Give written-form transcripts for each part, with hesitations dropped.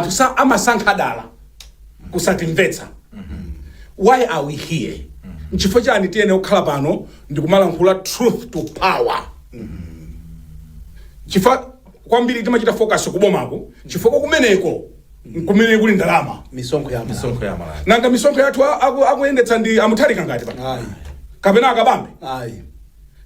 atusa amasankha dala kusatimvetsa. Why are we here? Nchifukwa chani tiyene kukhala pano ndikumalankhula truth to power. Chifukwa kwambiri timachita focus kubomako chifukwa kumeneko kumene kuli ndalama misonkho ya malala nanga misonkho yathu akuyendetsa ndi amuthalika ngati pa ayi kapena akabambe ayi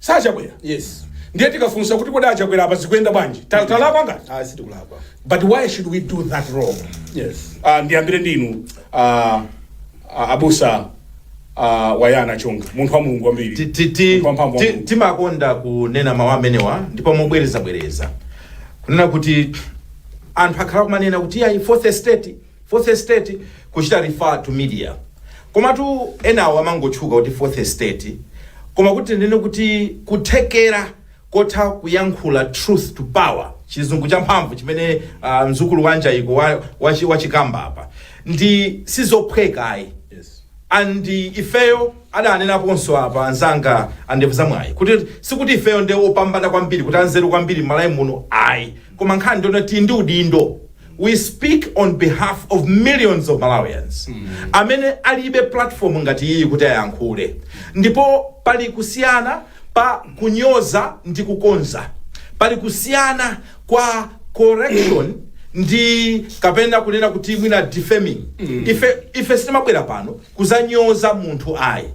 sachabwera. yes ndiye tikafunsa kuti kodi achabwera apa zikuyenda bwanji talakwa ngati sitikulakwa. but why should we do that wrong? Yes. Ndiyambire ndinu abusa wayana chonga munthu wa Mulungu ambiri timakonda kunena mawu amenewa ndipo mobwereza kunena kuti anthu akhala kumanena kuti ayi fourth estate kuchita refer to media komatu enawo amangotchuka kuti fourth estate koma kuti ndine kuti kuthekera kotha kuyankhula truth to power chizungu cha mphamvu chimene mzukulu wanja iko wachikamba apa ndi sizophweka ayi. Andi ifeyo adanenaponso apa anzanga andevuza mwayi kuti sikuti ifeyo ndi opambana kwambiri kuti anzeru kwambiri malayi muno ayi koma nkhani ndonati ndi udindo. We speak on behalf of millions of Malawians amene alibe platform ngati iyi kuti ayankhule ndipo pali kusiyana pa kunyoza ndi kukonza, pali kusiyana kwa correction ndi kapena kunena kuti mwina defaming. Ife sitimabwera pano kuzanyoza munthu ayi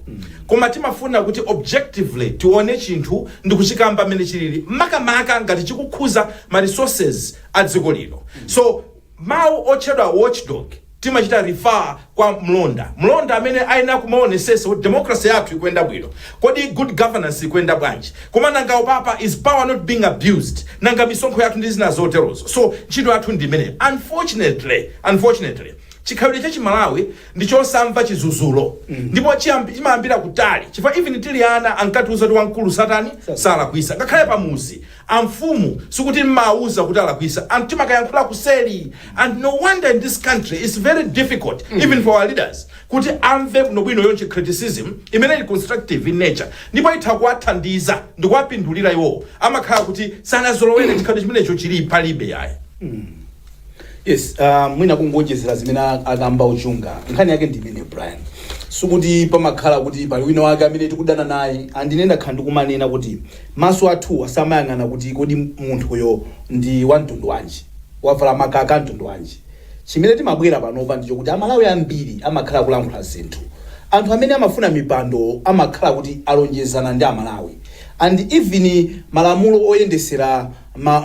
koma timafuna kuti objectively tione chinthu ndi kuchikamba mene chilili makamaka ngati chikukhuza ma resources a dziko lino. So mawu otchedwa watchdog timachita refer kwa mlonda amene aina kumaonesesa kuti democracy yathu ikuyenda bwino, kodi good governance ikuyenda bwanji, koma nanga upapa is power not being abused, nanga misonkho yathu ndi zina zoterozo. So ntchito yathu ndi imene. Unfortunately chikhalidwe cha Chimalawi ndichosamva chizuzulo ndipo chimayambira kutali chifukwa even tili ana ankatiuza kuti wamkulu satani salakwisa ngakhale pamuzi amfumu sikuti mmauza kuti alakwisa antimakayankhula kuseli. And no wonder in this country it's very difficult even for our leaders kuti amve bwinobwino yonche criticism imene ili constructive in nature ndipo itha kuwathandiza ndi kuwapindulira iwo amakhala kuti sanazolowere chikhalidwe chimenecho chili palibe yayi. Yes, mwina kungonjezera zimene akamba uchunga nkhani yake ndi imene Brian sukuti pamakhala kuti pali wina wake amene tikudana naye andinenda khandi kumanena kuti maso athu asamayang'ana kuti kodi munthuyo ndi wamtundu wanji wavala makaka amtundu wanji. Chimene timabwera panopa ndicho kuti Amalawi ambiri amakhala kulankhula zinthu, anthu amene amafuna mipando amakhala kuti alonjezana ndi Amalawi and even malamulo oyendesera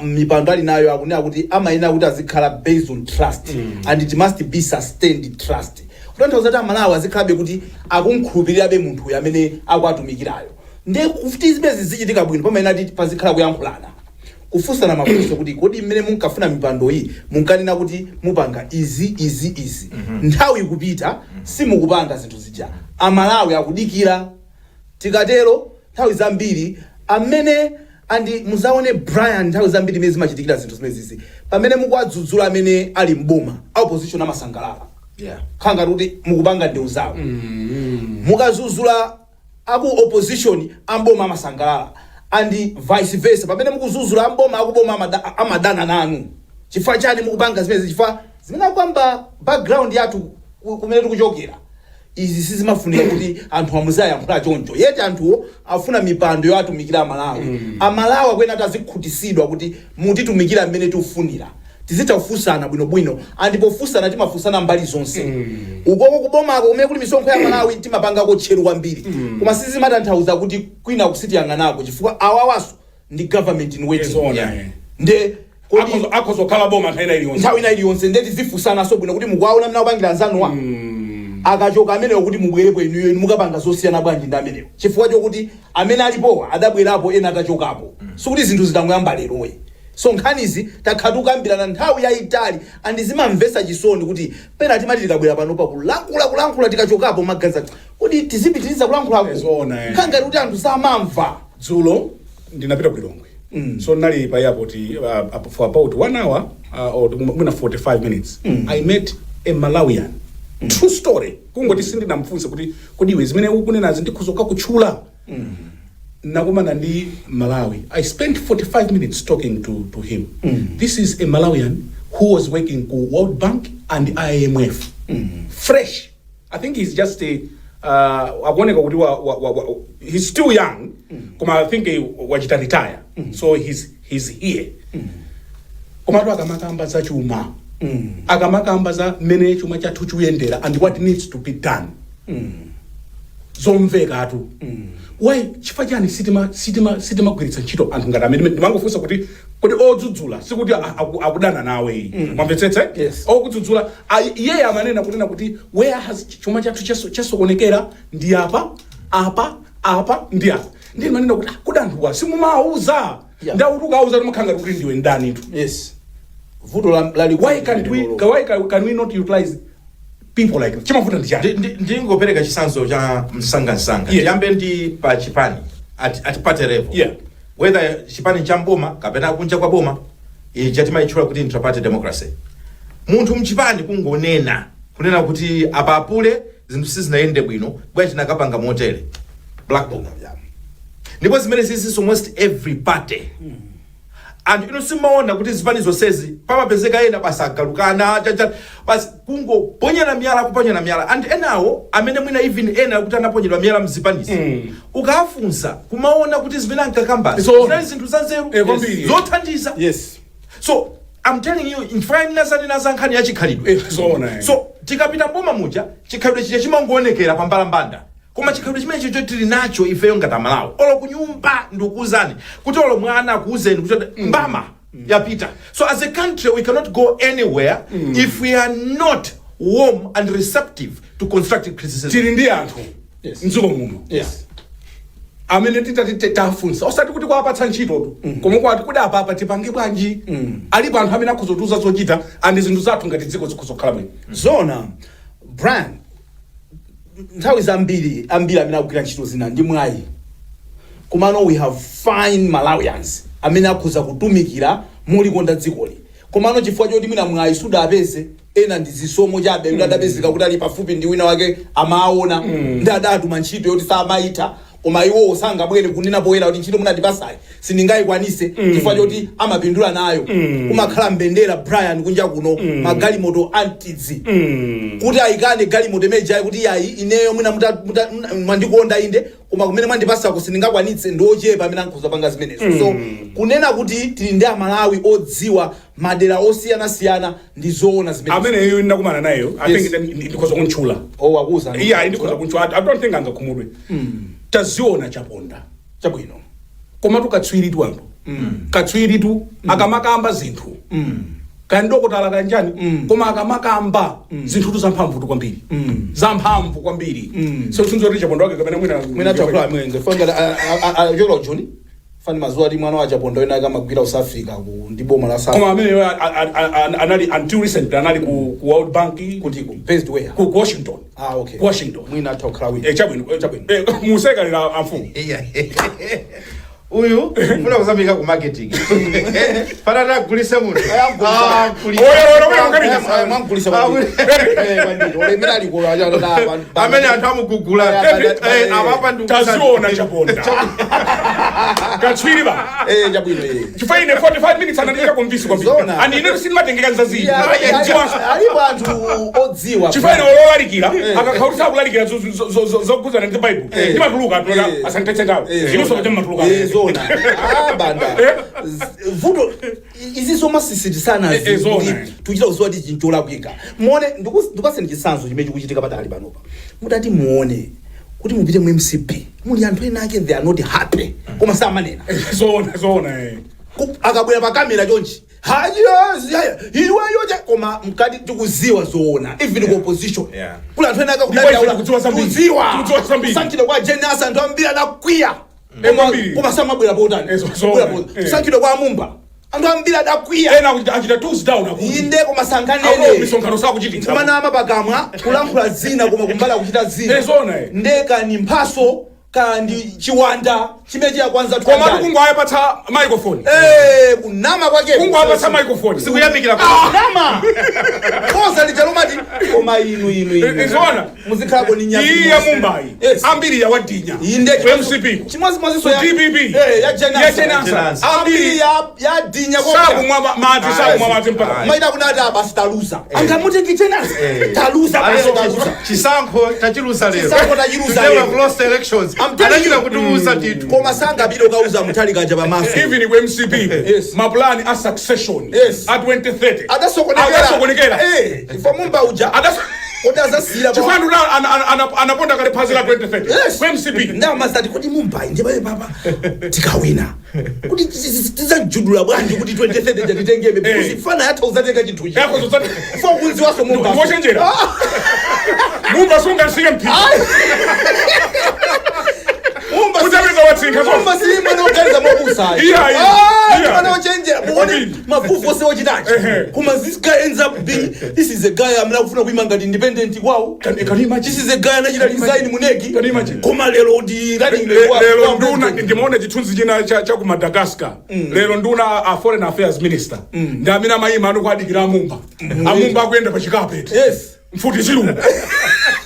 mipando ali nayo akunena kuti amayena kuti azikhala based on trust and it must be sustained trust. Kutanthauza kuti Amalawi azikhalabe kuti akunkhulupirirabe munthu amene akwatumikirayo ndiye kuti zimezi zichitika bwino pamene kuti pazikhala kuyankhulana kufunsana mafunso kuti kodi mmene munkafuna mipando iyi munkanena kuti mupanga izi nthawi ikupita simukupanga zinthu zija. Amalawi akudikira tikatero nthawi zambiri amene andi muzaone Brian nthawi zambiri mezi machitikira zinthu zimenezi pamene mukwadzudzula amene ali mboma opposition amasangalala khanga kuti mukupanga ndeu zawo mukazuzula aku opposition amboma amasangalala and vice versa pamene mukuzuzula amboma akuboma amadana nanu. Chifukwa chani mukupanga zimenezi? Chifukwa zimene kwamba background yathu kumene tikuchokera izi sizimafunika kuti anthu amuzayankhula choncho yeti anthu afuna mipando yoatumikira Amalawi. Amalawi akwena tazikhutisidwa kuti mutitumikira mmene tiufunira tizitafunsana bwinobwino andipofunsana timafunsana mbali zonse ukoko kubomako kumene kuli misonkho ya Malawi timapangako tcheru kwambiri koma sizimatanthauza kuti kwina kusitiyang'anako chifukwa awawaso ndi government in waiting nde akozokhala boma nthawi ina iliyonse ndeti zifunsana so bwino kuti mukuwaona mna kupangira anzanuwa akachoka amenewo kuti mubwerepo inuyo mukapanga zosiyana bwanji ndi amenewo chifukwa chokuti amene alipowa adabwerapo ena atachokapo sikuti zinthu zitangoyamba lerowe. So nkhanizi takhadukambirana nthawi yayitali andizimamvesa chisoni kuti pena timati tikabwera panopa kulankhula tikachokapo magaza kuti tizipitiriza kulankhulako khanga kuti anthu samamva. Dzulo ndinapita ku Lilongwe so nali pa airport for about 1 hour or 45 minutes I met a Malawian. True story. Kungoti sindinamfunsa kuti kodi iwe zimene ukunenazi ndikhuzoka kutchula nakumana ndi Malawi. I spent 45 minutes talking to him. This is a Malawian who was working ku World Bank and IMF. Fresh. I think he's just akuoneka kuti he's still young. Koma I think wachita retire. So he's here. Koma tu akamakamba za chuma. Akamakamba za mene chuma chathu chuyendera and what needs to be done. Zomveka atu. Why chifajani sitima kugwiritsa ntchito anthu ngati amene ndimangofunsa kuti odzudzula sikuti akudana nawe mwamvetsetse okudzudzula iye amanena kunena kuti where has chuma chathu chasokonekera ndi apa ndi apa ndi manena kuti kudanthula simumauza ndauti ukauza timakhanga kuti ndiwe ndani tu vuto lali why can we not utilize people like that? Chimavuta ndi ndingopereka chisanzo cha msangamsanga tiyambe ndi pa chipani at party level whether chipani cha mboma kapena kunja kwa boma chatima ichula kuti intraparty democracy munthu mchipani kungonena kunena kuti apapule zinthu sizinaende bwino bwa tinakapanga motere black book ndipo zimene zisinso almost every party and simaona kuti zipani zonsezi pamapezeka ena basagalukana basi kungo ponyera miyala kuponyera miyala and enawo amene mwina even ena kuti anaponyedwa miyala mzipanisi ukafunsa kumaona kuti zivena nkakamba zinthu zinthu zanzeru zothandiza so I'm telling you in fine naza nkhani ya chikhalidwe so tikapita mboma muja chikhalidwe chicha chimangoonekera pambalambanda koma chikhalidwe chimene chicho tili nacho ifeyo ngati Malawi olo kunyumba ndikuzani kuti olo mwana akuuzeni kuti mbama yapita. So as a country we cannot go anywhere if we are not warm and receptive to constructive criticism. Tili ndi anthu nzuko muno amene titafunsa osati kuti kwapatsa ntchito tu koma kwati kuti apa tipange bwanji alipo anthu amene akhuzotuza zochita and zinthu zathu ngati dziko zikhuzokhala bwino zona brand nthawi zambiri amene akugwira ntchito zina ndi mwayi komano we have fine Malawians amene akhuza kutumikira mulikonda dzikoli komano chifukwa choti mwina mwayi sudapeze ena ndi zisomo chabe ndadapezeka kuti ali pafupi ndi wina wake amaona ndadatuma ntchito yoti samaita koma iwo osangabwere kunena poyera kuti ntchito munatipasai sindingayikwanise chifukwa choti amapindula nayo kumakhala mbendera Brian kunja kuno magalimoto antidzi kuti ayikane galimoto imeja kuti yayi ineyo mwina mwandikonda inde koma kumene mwandipasa kusindingakwanitse ndochepa amene ankhuza panga zimenezo so kunena kuti tili ndi Amalawi odziwa madera osiyana ndi zoona zimenezo amene iyo ndakumana nayo I think ndikoza kunchula wakuza ndikoza kunchula I don't think angakhumudwe taziona chaponda chabwino koma tukatswiritu anthu katswiritu akamakamba zinthu kandokotala kanjani koma akamakamba zinthu zamphamvu kwambiri zamphamvu kwambiri so tunzo ri chaponda wake kapena mwina chakula mwenze fanga yola John fani mazuwa ati mwana wa chaponda ena akamagwira South Africa ku ndi boma la South koma amene anali until recent anali ku World Bank kuti based where ku Washington okay Washington mwina chakula chabwino musekalira amfumu uyu funa kuzambika ku marketing panata gulise munthu mwamgulisa ole mirali ko amene anthu amugugula amapa taziona chaponda katswiriba chabwino chifaine 45 minutes anandika kumvisi kwambiri and ine sinimatengeka nzazi alipo anthu odziwa chifaine ololalikira akakhautsa kulalikira zokuzana ndi Bible ndimatuluka asantetse ngawo inuso kuti matuluka banda vuto izi soma sisiti sana tuchita uzodi chinchola kwika muone ndikaseni chisanzo chimene chikuchitika patali panopa mutati muone kuti mupite mu MCP muli anthu ena ake they are not happy koma samanena zona akabwera pa kamera chonchi iweyo koma mkati tikuziwa zoona even ku opposition kula anthu ena ake kudziwa sankhidwa kwa Jenasa anthu ambiri adakwiya koma samabwera potani sankhidwa kwa Mumba anthu ambiri adakwiya ena achita tools down inde koma sankanene misonkhano sakuchitika koma nama pakamwa kulankhula zina koma kumbala kuchita zina ndeka ni mphaso kandi chiwanda chimeji ya kwanza tukoma kungu ayapatsa microphone kunama kwake kungu ayapatsa microphone sikuyamikira nama koza lichalomati koma inu zona muzikhala ni nyazi iya Mumbai ambiri ya wadinya inde MCP chimwazi so ya DPP ya Jenasa ambiri ya dinya kwa sabu mwa mati mpaka maida kunada basi talusa angamute Jenasa talusa chisankho tachilusa lero chisankho tachilusa lero have lost elections anachira kutuusa titu koma sanga biro kauza mutali kaja bamaso even with MCP maplani a succession at 2030 adasokonekera ifo mumba uja odaza sila ba chifandu anaponda kale phazi la 2030 kwa MCP nda mazati kuti Mumbai nje bale baba tikawina kuti tizajudula bwanji kuti 2030 jatitengebe usifana yatha uzatenga chinthu ichi yako zozati fo kunzi waso Mumba woshenjera Mumba sunga CMP Mumba si mwana ogaliza mwabusa mwana ochenjera muone mafufu ose ochitachi kuma this guy ends up being this is a guy amna kufuna kuimanga independent kwao this is a guy anachita design munegi kuma lero di running lero nduna ndimaona chithunzi china cha ku Madagascar lero nduna a foreign affairs minister ndamina maima anokwadikira Mumba Mumba akuenda pa chikapeti mfuti chilungu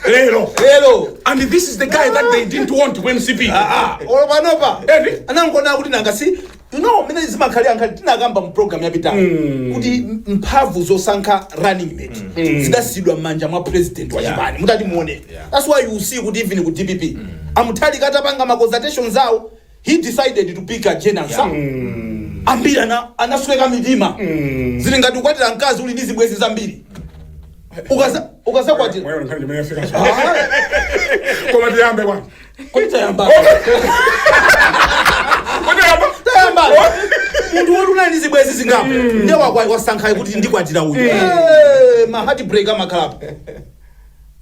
lero and this is the guy that they didn't want to MCP olopanopa anangona kuti nangasi mene zimakhali ankhali tinakamba mu program yapita kuti mphamvu zosankha running mate zidasidwa m'manja mwa president wa Japan mutati muone that's why you see kuti even ku DPP amutali katapanga ma consultations zawo he decided to pick a Jenasa ambiri anasweka mitima zili ngati ukwatira mkazi uli ndi zibwezi zambiri ukaza kwati wewe nkhani nimefika koma tiyambe bwana kutayamba muntu wotuna ndi zibwezi zingapo ndiye wasankha kuti ndikwatira uyu ma heart break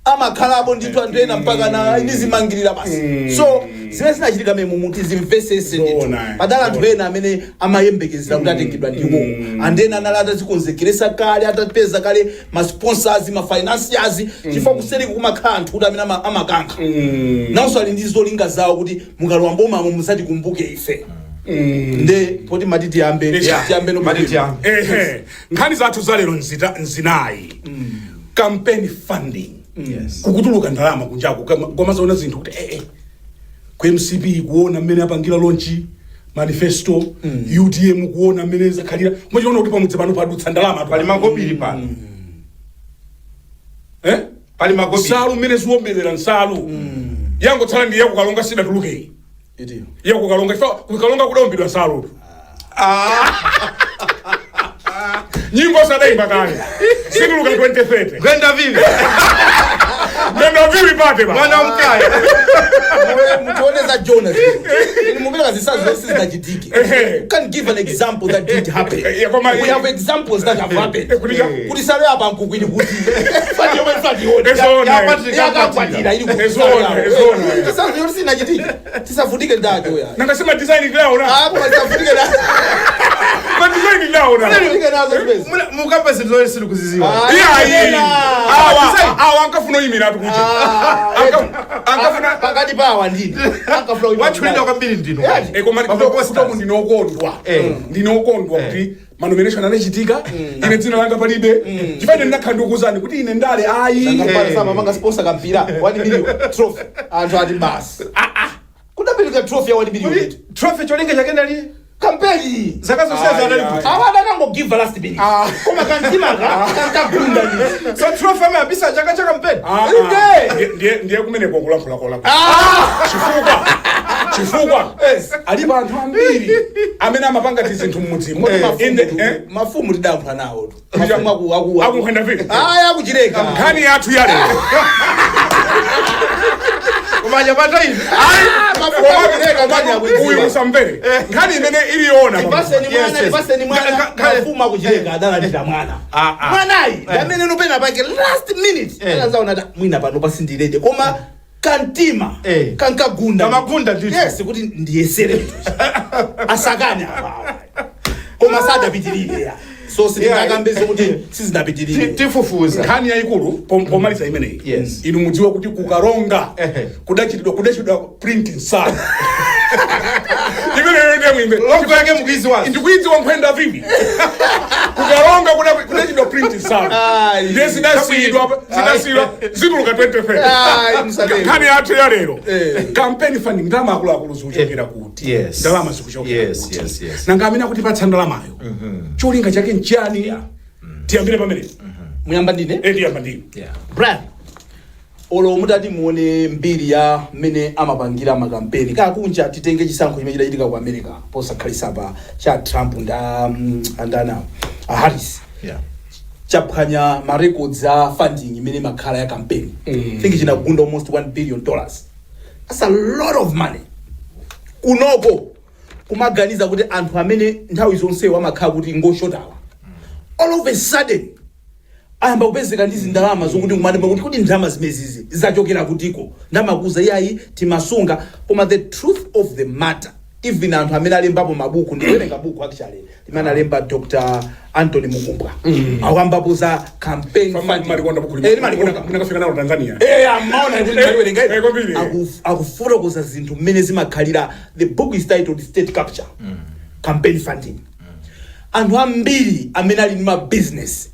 amakhalapo ndithu anthu ena mpaka na inizimangirira basi so zimene zinachitika memu muti zimvesese ndithu padala anthu ena amene amayembekezera kuti atengedwa ndiwo andena analata zikonzekeresa kale atapeza kale ma sponsors ma financiers chifukwa kuseri kumakhala anthu kuti amene amakankha nawso ali ndi zolinga zawo kuti mukalowa mbomamo musati kumbuke ife nde poti matiti yambe no matiti nkhani zathu zalero nzinayi campaign funding kukutuluka ndalama kunjaku ngoma zaona zinthu kuti ku MCP kuona mmene apangira launch manifesto UDM kuona mmene zakhalira muchiona kuti pamudzi pano padutsa ndalama pali makopiri pano pali makopiri salu mmene ziwombelera nsalu yango tsala ndi yakukalonga sida tuluke iti yakukalonga kukalonga kudombidwa nsalu nyimbo sadayimba kale sikuluka 2030 kwenda vipi ndio vipi pate ba mwana mkaya mtuoneza Jonas ni mumela zisazo zinajitiki can give an example that did happen we have examples that have happened kuti sale hapa nkukwini kuti fadi yomwe fadi yote ya kwatira ili kuti sasa yote sinajitiki tisafutike ndajo ya nangasema design lao na hapo tisafutike na kwa design lao na tisafutike nazo space mukapa zitozole sili kuziziwa awa ankafuna imira tukuti ankafuna pakati pa awandini ankafuna imira wachulida kwambiri ndino koma kutomo ndinokondwa kuti manomination anachitika ine dzina langa palibe chifane ndakhandukuzani kuti ine ndale ayi ngapala sama manga sponsor kampira 1 million trophy anthu ati basi kudapilika trophy ya 1 million trophy cholinga chake ndali kampeni zakazo sasa ndali awada nango give last minute koma kantima kangagunda ni so trophy amabisa chaka cha kampeni ndiye kumene kokulamphula chifukwa alipo anthu ambiri amene amapanga tizinthu mmudzimu mafumu tidamphwa nawo akukwenda vipi akuchileka nkhani yathu yale kumanya pata hivi uyu musamvere nkhani imene iliona paseni mwana mafumu akuchileka adala ndita mwana mwanayi amene nopena pake last minute anazaona mwina pano pasindilede koma kantima kankagunda kamagunda ndicho yes kuti ndiyesere asakane apa koma sadapitirire ya so sindingakambezo kuti sizinapitirire tifufuza nkhani yayikulu pomaliza imeneyi inu mudziwa kuti kukalonga kudachitidwa printing sana imene mwimbe. Logo yake mkwizi wazo. Ndikwizi wankwenda vipi? Kukalonga kuna chido print sana. Ndesi dasidwa zituluka 20 kani atu ya lero. Campaign funding ndalama akulu zuchokera kuti. Ndalama zikuchokera kuti. Nangamina kuti patsa ndalamayo. Cholinga chake nchani? Tiyambire pamene. Muyamba ndine? Tiyamba ndine. Brian. Olo mutati muone mbiri ya mene amapangira makampeni kakunja titenge chisankho chimene chidachitika ku America posakhalisa pa cha Trump andana Harris chaphwanya ma records a funding imene makhala ya campaign. Think chinagunda almost $1 billion. That's a lot of money. Kunoko kumaganiza kuti anthu amene nthawi zonse wamakhala kuti ngoshotawa all of a sudden ayamba kupezeka ndizi ndalama zokuti kumademba kuti ndalama zimezizi zachokera kutiko ndamakuza iyayi timasunga koma the truth of the matter even anthu amene alembapo mabuku ndiwerenga buku actually limene alemba Dr. Anthony Mukumbwa awambapo za campaign funding munakafika nawo Tanzania amaona kuti ndiwerenga akufotokoza zinthu mmene zimakhalira. The book is titled State Capture Campaign Funding. Anthu ambiri amene ali ma business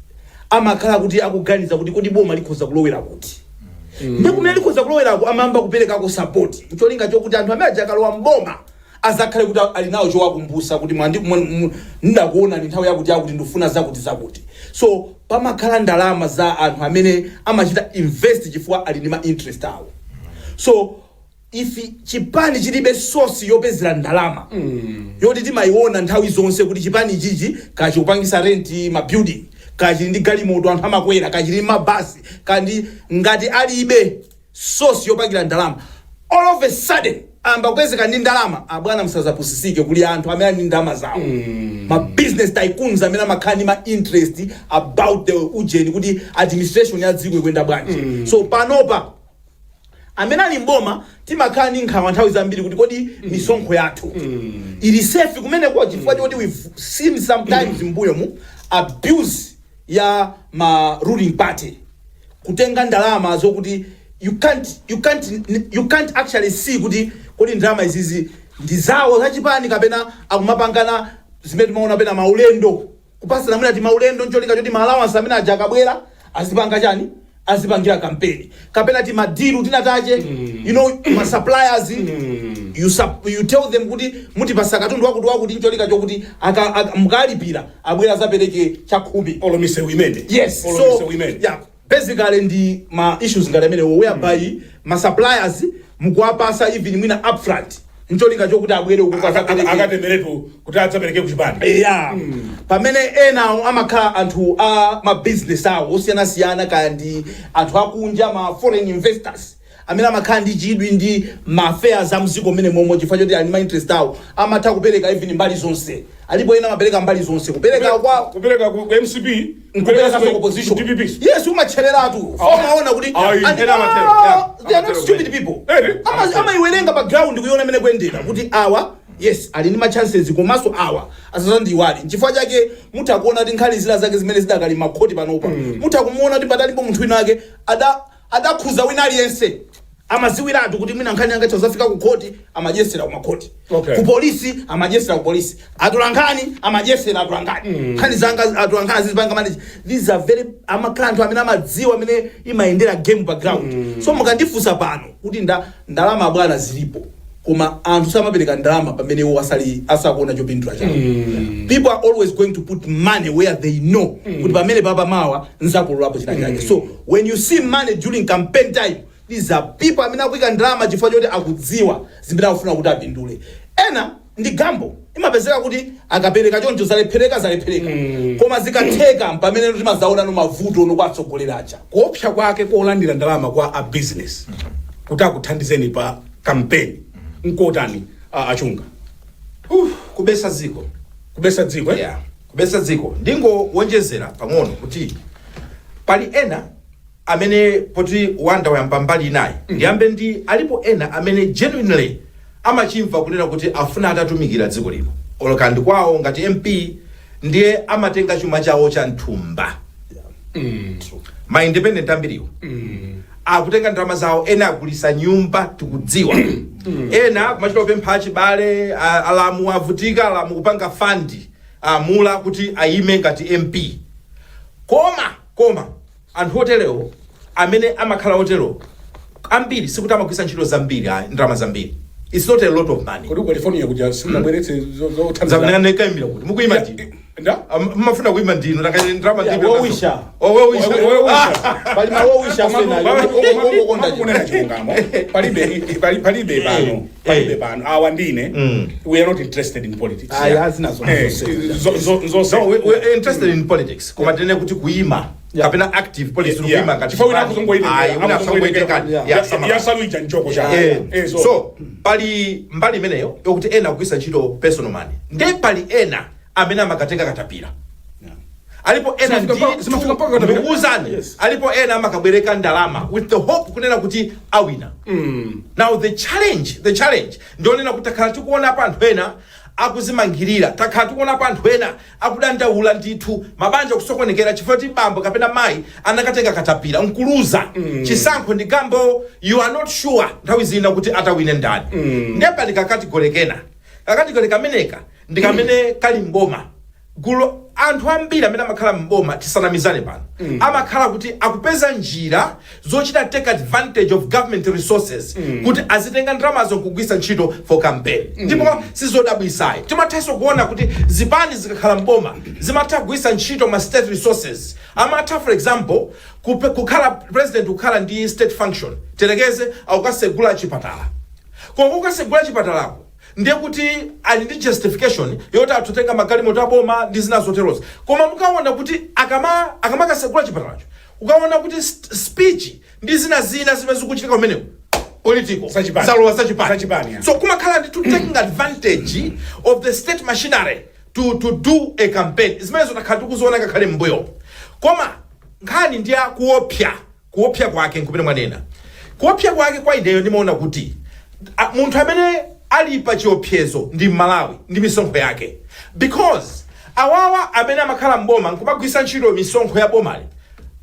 amakhala kuti akuganiza kuti kodi boma likhoza kulowera kuti ndikumene likhoza kulowera ku amamba kupereka ko support cholinga chokuti anthu amene ajakalowa mboma azakhale kuti ali nawo chowakumbusa kuti ndakuona ni nthawi yakuti ndifuna zakuti. So pamakhala ndalama za anthu amene amachita invest chifukwa ali ndi ma interest awo. So if chipani chilibe source yopezera ndalama yoti timayiona nthawi zonse kuti chipani chichi kachikupangisa rent ma building kachili ndi galimoto anthu amakwera kachili mabasi kandi ngati alibe source yopangira ndalama all of a sudden amba kupezeka ndi ndalama abwana msazapusisike kuli anthu amene ali ndalama zawo ma business tycoons amene amakhala ma interest about the ujeni kuti administration ya dziko ikwenda bwanji. So panopa amene ali mboma timakhala ndi nkhawa nthawi zambiri kuti kodi misonkho yathu ili safe kumene kwa chifukwa choti we've seen sometimes mbuyo mu abuse ya ma ruling party kutenga ndalama zokuti you can't actually see kuti kodi ndalama izizi ndi zawo zachipani kapena akumapangana zimene timaona pena maulendo kupasa namuna ati maulendo ncholinga choti ma allowance amene aja akabwera azipanga chani azipangira campaign kapena ti madiru tinatache you know ma suppliers you tell them kuti mutipasa katundu wakuti ncholinga chokuti mukalipira abwera zapereke chakhumi olomise women. Yes, so yeah, basically ndi ma issues ngati amene whereby ma suppliers mukuwapasa even mwina upfront ncholinga chokuti abwere uku akatemeretu kuti adzapereke kuchipani. Pamene ena amakhala anthu a ma business awo osiyana kandi anthu akunja ma foreign investors amene amakhala ndi chidwi ndi ma affairs a mziko mmene momwe chifukwa choti ali ma interest awo amatha kupereka even mbali zonse alipo ena amapereka mbali zonse kupereka ku MCP kupereka ku opposition. Yes, umachereratu umaona kuti they are not stupid people ama iwerenga background kuiona mene kuendera kuti awa yes ali ndi ma chances komaso awa asazandiwali chifukwa chake mutakuona kuti nkhali zila zake zimene zidakali makhoti panopa mutakumuona kuti patalipo munthu wina wake adakhuza wina aliyense amaziwiratu kuti mwina nkhani yanga chazafika ku koti amajesera ku makoti ku polisi amajesera ku polisi atulankhani amajesera atulankhani nkhani zanga atulankhani zizipanga manage. These are very amakanthu amene amadziwa amene imayendera game background. So mukandifusa pano kuti ndalama bwana zilipo koma anthu samapereka ndalama pamene wo asakuona chopindula chawo. People are always going to put money where they know kuti pamene papa mawa nzakululapo china chake. So when you see money during campaign time, these are people amene akuyika ndalama chifukwa choti akudziwa zimene akufuna kuti apindule. Ena ndi gambo imapezeka kuti akapereka choncho zalephereka koma zikatheka pamene timazaona no mavuto no kwatsogoleracha kuopsa kwake kolandira ndalama kwa a business kuti akuthandizeni pa campaign nkotani achunga kubesa dziko kubesa dziko ndingo wonjezera pang'ono kuti pali ena amene poti wanda wayamba mbali naye ndiyambe ndi alipo ena amene genuinely amachimva kunena kuti afuna atatumikira dziko lino olokandi kwawo ngati MP ndiye amatenga chuma chawo cha nthumba ma independent ambiriwo akutenga ndalama zawo, ena agulisa nyumba tikudziwa. Ena kumachita kupempha achibale, alamu avutika, alamu kupanga fandi mula kuti aime ngati MP. Koma anthu otelewo amene amakhala otelewo ambiri sikuti amagwisa ntchito zambiri, ndalama zambiri. It's not a lot of money. Kodi California kuja sinabweretse zo tanza. Zamneka imbira kuti mukuyima ndino. Nda? Mafuna kuyima ndino nakanye ndalama ndibira. Wowisha. Bali mawowisha sena kunena chungamo. Palibe bano. Awandine. We are not interested in politics. Hazina So we're interested in politics. Koma tene kuti kuyima. Kapena active politics kuyima ngati. Chifukwa kuzongoyita. Ya saluija njoko cha. So pali mbali meneyo yokuti ena kugwisa ntchito personal money. Nde pali ena amene amakatenga katapira. Alipo ena ndikuuzani. Alipo ena amakabwereka ndalama with the hope kunena kuti awina. Now the challenge ndionena kuti takhala tikuona pa anthu ena akuzimangirira, takhala tikuona pa anthu ena akudandaula ndithu mabanja kusokonekera chifukwa kuti bambo kapena mayi anakatenga katapira nkuluza. Chisankho ndi gambo, you are not sure nthawi zina kuti atawine ndani. Ndepa ndikakatigolekena. Kakatigoleka meneka ndikamene kali mboma. Gulo anthu ambiri amene amakhala mboma tisanamizane pano. Amakhala kuti akupeza njira zochita take advantage of government resources kuti azitenga ndalamazo kugwisa ntchito for campaign. Ndipo sizodabwisayi. Timathaso kuona kuti zipani zikakhala mboma zimatha kugwisa ntchito ma state resources. Amatha for example kukhala president kukhala ndi state function. Terekeze akukasegula chipatala. Kwa kukasegula chipatalako ndiye kuti ali ndi justification yoti atutenga magalimoto aboma ndi zina zoterozo. Koma mukaona kuti akamakasegula chipatalacho ukaona kuti speech ndi zina zimene zikuchitika kumeneko political zalowa sachipani. So kumakhala ndi to taking advantage of the state machinery to do a campaign. Zimene zotakhala tikuziona ngakhale mbuyo. Koma nkhani ndi kuopsa kwake nkupita mwanena. Kuopsa kwake kwa ideyo ndimaona kuti munthu amene alipa chiopsezo ndi Malawi ndi misonkho yake, because awawa amene amakhala mboma nkumagwisa ntchito misonkho ya bomali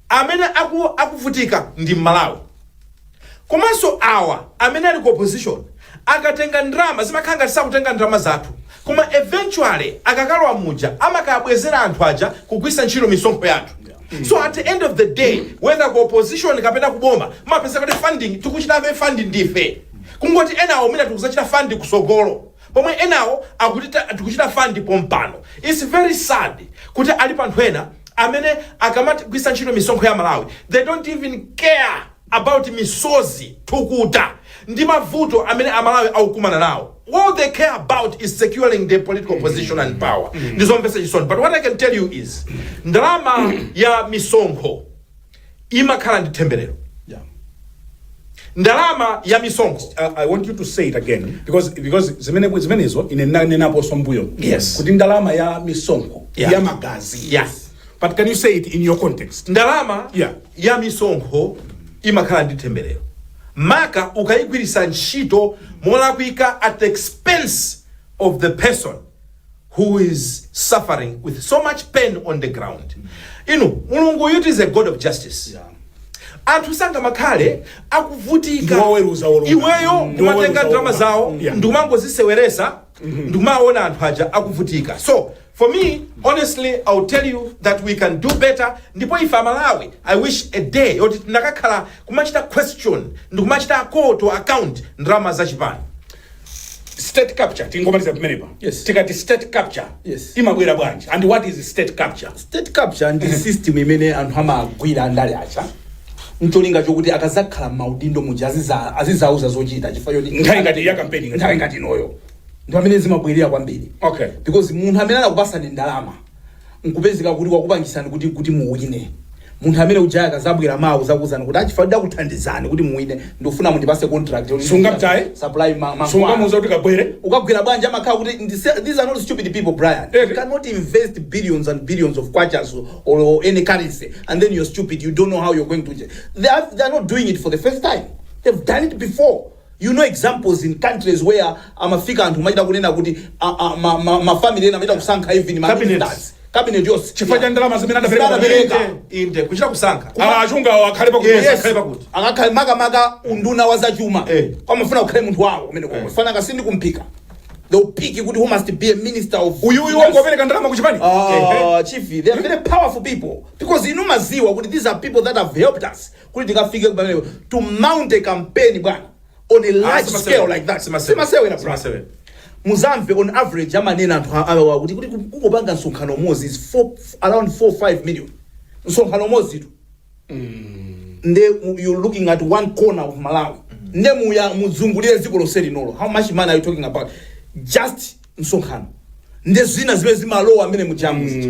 amene akuvutika ndi Malawi. Komanso awa amene ali ku opposition akatenga ndrama zimakhala ngati sakutenga ndrama zathu, koma eventually akakalowa muja amakabwezera anthu aja kugwisa ntchito misonkho yathu. So at the end of the day, whether ku opposition kapena kuboma mapesa kuti funding tikuchitabe funding ndife. Kungoti enawo mina tukuzachita fund kusogolo, pomwe enawo akutita tikuchita fund pompano. It's very sad kuti alipo anthu ena amene akamati kugwisa ntchito misonkho ya Malawi, they don't even care about misozi tukuta ndi mavuto amene Amalawi akukumana nawo. All they care about is securing their political position and power. Ndizompesa chisoni. But what I can tell you is ndalama ya misonkho imakhala ndi temberero. Ndalama ya misonkho. I want you to say it again because zimenezo inenapo sombuyo. Yes. Kuti ndalama ya misonkho ya magazi. Yes. But can you say it in your context? Ndalama ya misonkho imakhala ndi temberero. Maka ukayigwirisa ntchito molakwika at the expense of the person who is suffering with so much pain on the ground. Mulungu yuti is a God of justice. Anthu sanga makhale akuvutika iweyo ndimatenga drama zawo ndikumangoziseweresa ndikumaona anthu aja akuvutika. So for me honestly I'll tell you that we can do better. Ndipo ife Malawi I wish a day yoti ndakakhala kumachita question ndikumachita call to account drama za chipani. State capture tingomaliza pamenepa. Yes. Tikati state capture. Yes. Imabwera bwanji. And what is state capture? State capture ndi system imene anthu amagwira ndale acha. Ncholinga chokuti akazakhala maudindo muja azizauza zochita chifukwa yoti nthawi ngati ya campaigning nthawi ngati inoyo ndi amene zimabwerera kwambiri. Okay. Because munthu amene anakupasani ndalama nkupezeka kuti wakupangisani kuti muwine. Munthu amene ujaya akazabwera mawu zakuzani kuti achifukwa ndakuthandizani kuti muwine ndofuna mundipase contract sungamtaye supply sungamuza kuti kabwere ukagwira banja amakhala kuti these are not stupid people, Brian. You cannot invest billions and billions of kwachas or any currency and then you're stupid, you don't know how you're going to they are not doing it for the first time. They've done it before. You know examples in countries where amafika anthu machita kunena kuti ma family ena machita kusankha even ministers cabinet yonse chifukwa cha ndalama zimene Zimene adapereka inde kuchita kusankha achunga akhale pakuti Akhale pakuti. akakhale makamaka unduna wa zachuma kwamafuna kukhale munthu wawo umene kufana kasindi kumphika they'll pick kuti who must be a minister of uyu wangopereka ndalama kuchipani chief they are very powerful people because inu maziwa kuti these are people that have helped us kuti tikafike kubanele to mount a campaign bwana on a large scale like that simasewera muzamve on average amanena anthu awa kuti kungopanga msonkhano umodzi is around 4-5 million msonkhano umodzi tu nde you're looking at one corner of Malawi nde muzungulire dziko lonse linolo how much money are you talking about just msonkhano nde zina zimene zimalowa amene mujamuzi